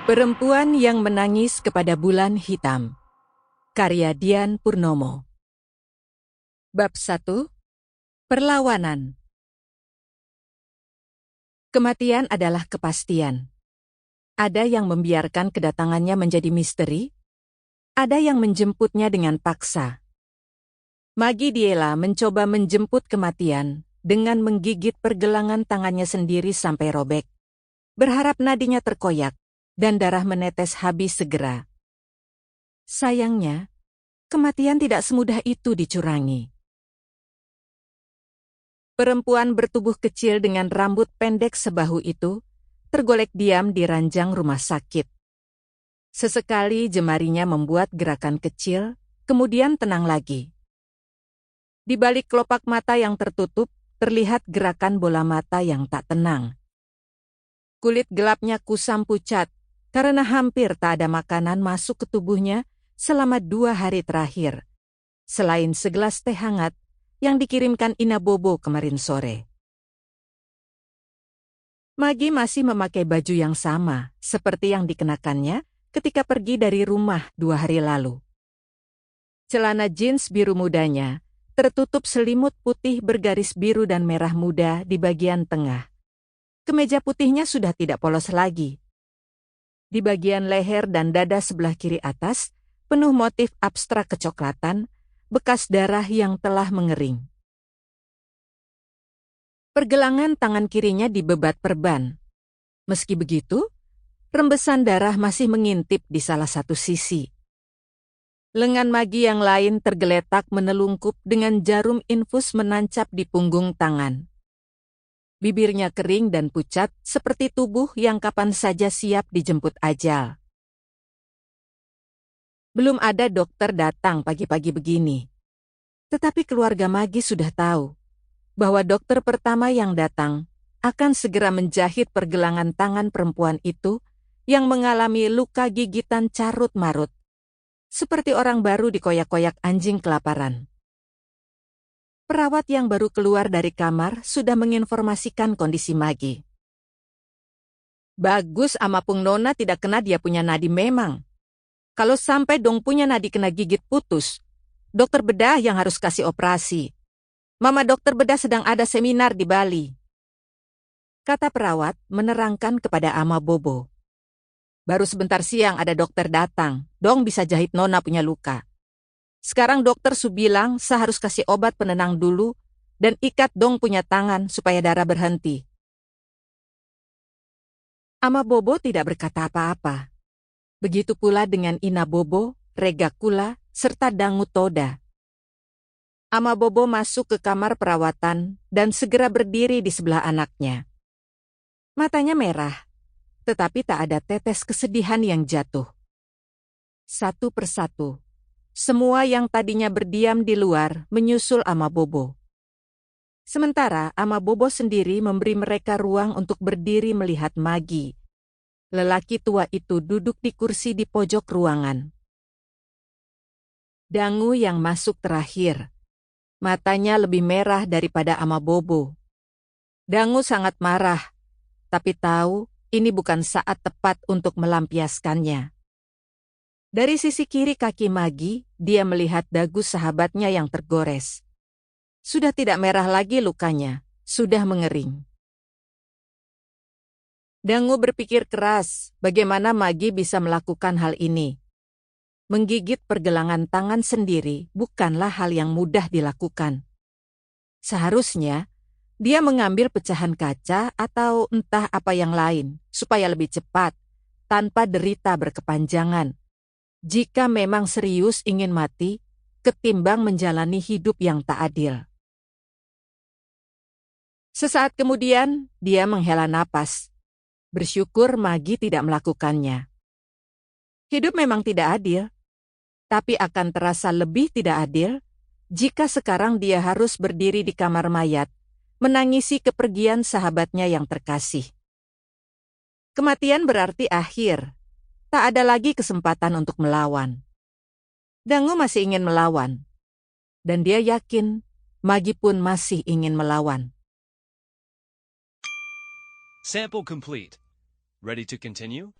Perempuan yang menangis kepada bulan hitam. Karya Dian Purnomo. Bab 1. Perlawanan. Kematian adalah kepastian. Ada yang membiarkan kedatangannya menjadi misteri, ada yang menjemputnya dengan paksa. Maggie Diela mencoba menjemput kematian dengan menggigit pergelangan tangannya sendiri sampai robek, berharap nadinya terkoyak dan darah menetes habis segera. Sayangnya, kematian tidak semudah itu dicurangi. Perempuan bertubuh kecil dengan rambut pendek sebahu itu tergolek diam di ranjang rumah sakit. Sesekali jemarinya membuat gerakan kecil, kemudian tenang lagi. Di balik kelopak mata yang tertutup, terlihat gerakan bola mata yang tak tenang. Kulit gelapnya kusam pucat, karena hampir tak ada makanan masuk ke tubuhnya selama 2 hari terakhir, selain segelas teh hangat yang dikirimkan Ina Bobo kemarin sore. Maggie masih memakai baju yang sama, seperti yang dikenakannya ketika pergi dari rumah 2 hari lalu. Celana jeans biru mudanya tertutup selimut putih bergaris biru dan merah muda di bagian tengah. Kemeja putihnya sudah tidak polos lagi. Di bagian leher dan dada sebelah kiri atas, penuh motif abstrak kecoklatan, bekas darah yang telah mengering. Pergelangan tangan kirinya dibebat perban. Meski begitu, rembesan darah masih mengintip di salah satu sisi. Lengan Maggie yang lain tergeletak menelungkup dengan jarum infus menancap di punggung tangan. Bibirnya kering dan pucat seperti tubuh yang kapan saja siap dijemput ajal. Belum ada dokter datang pagi-pagi begini. Tetapi keluarga Maggie sudah tahu bahwa dokter pertama yang datang akan segera menjahit pergelangan tangan perempuan itu yang mengalami luka gigitan carut-marut, seperti orang baru dikoyak-koyak anjing kelaparan. Perawat yang baru keluar dari kamar sudah menginformasikan kondisi Maggie. Bagus amapung Nona tidak kena dia punya nadi memang. Kalau sampai dong punya nadi kena gigit putus, dokter bedah yang harus kasih operasi. Mama dokter bedah sedang ada seminar di Bali. Kata perawat menerangkan kepada Ama Bobo. Baru sebentar siang ada dokter datang, dong bisa jahit Nona punya luka. Sekarang dokter su bilang saya harus kasih obat penenang dulu dan ikat dong punya tangan supaya darah berhenti. Ama Bobo tidak berkata apa-apa. Begitu pula dengan Ina Bobo, Rega Kula, serta Dangu Toda. Ama Bobo masuk ke kamar perawatan dan segera berdiri di sebelah anaknya. Matanya merah, tetapi tak ada tetes kesedihan yang jatuh. Satu persatu, semua yang tadinya berdiam di luar menyusul Ama Bobo. Sementara Ama Bobo sendiri memberi mereka ruang untuk berdiri melihat Maggie. Lelaki tua itu duduk di kursi di pojok ruangan. Dangu yang masuk terakhir. Matanya lebih merah daripada Ama Bobo. Dangu sangat marah, tapi tahu ini bukan saat tepat untuk melampiaskannya. Dari sisi kiri kaki Maggie, dia melihat dagu sahabatnya yang tergores. Sudah tidak merah lagi lukanya, sudah mengering. Dangu berpikir keras bagaimana Maggie bisa melakukan hal ini. Menggigit pergelangan tangan sendiri bukanlah hal yang mudah dilakukan. Seharusnya, dia mengambil pecahan kaca atau entah apa yang lain supaya lebih cepat, tanpa derita berkepanjangan. Jika memang serius ingin mati, ketimbang menjalani hidup yang tak adil. Sesaat kemudian, dia menghela napas. Bersyukur Maggie tidak melakukannya. Hidup memang tidak adil, tapi akan terasa lebih tidak adil jika sekarang dia harus berdiri di kamar mayat, menangisi kepergian sahabatnya yang terkasih. Kematian berarti akhir, tak ada lagi kesempatan untuk melawan. Dangu masih ingin melawan, dan dia yakin Maggie pun masih ingin melawan. Sample complete. Ready to continue?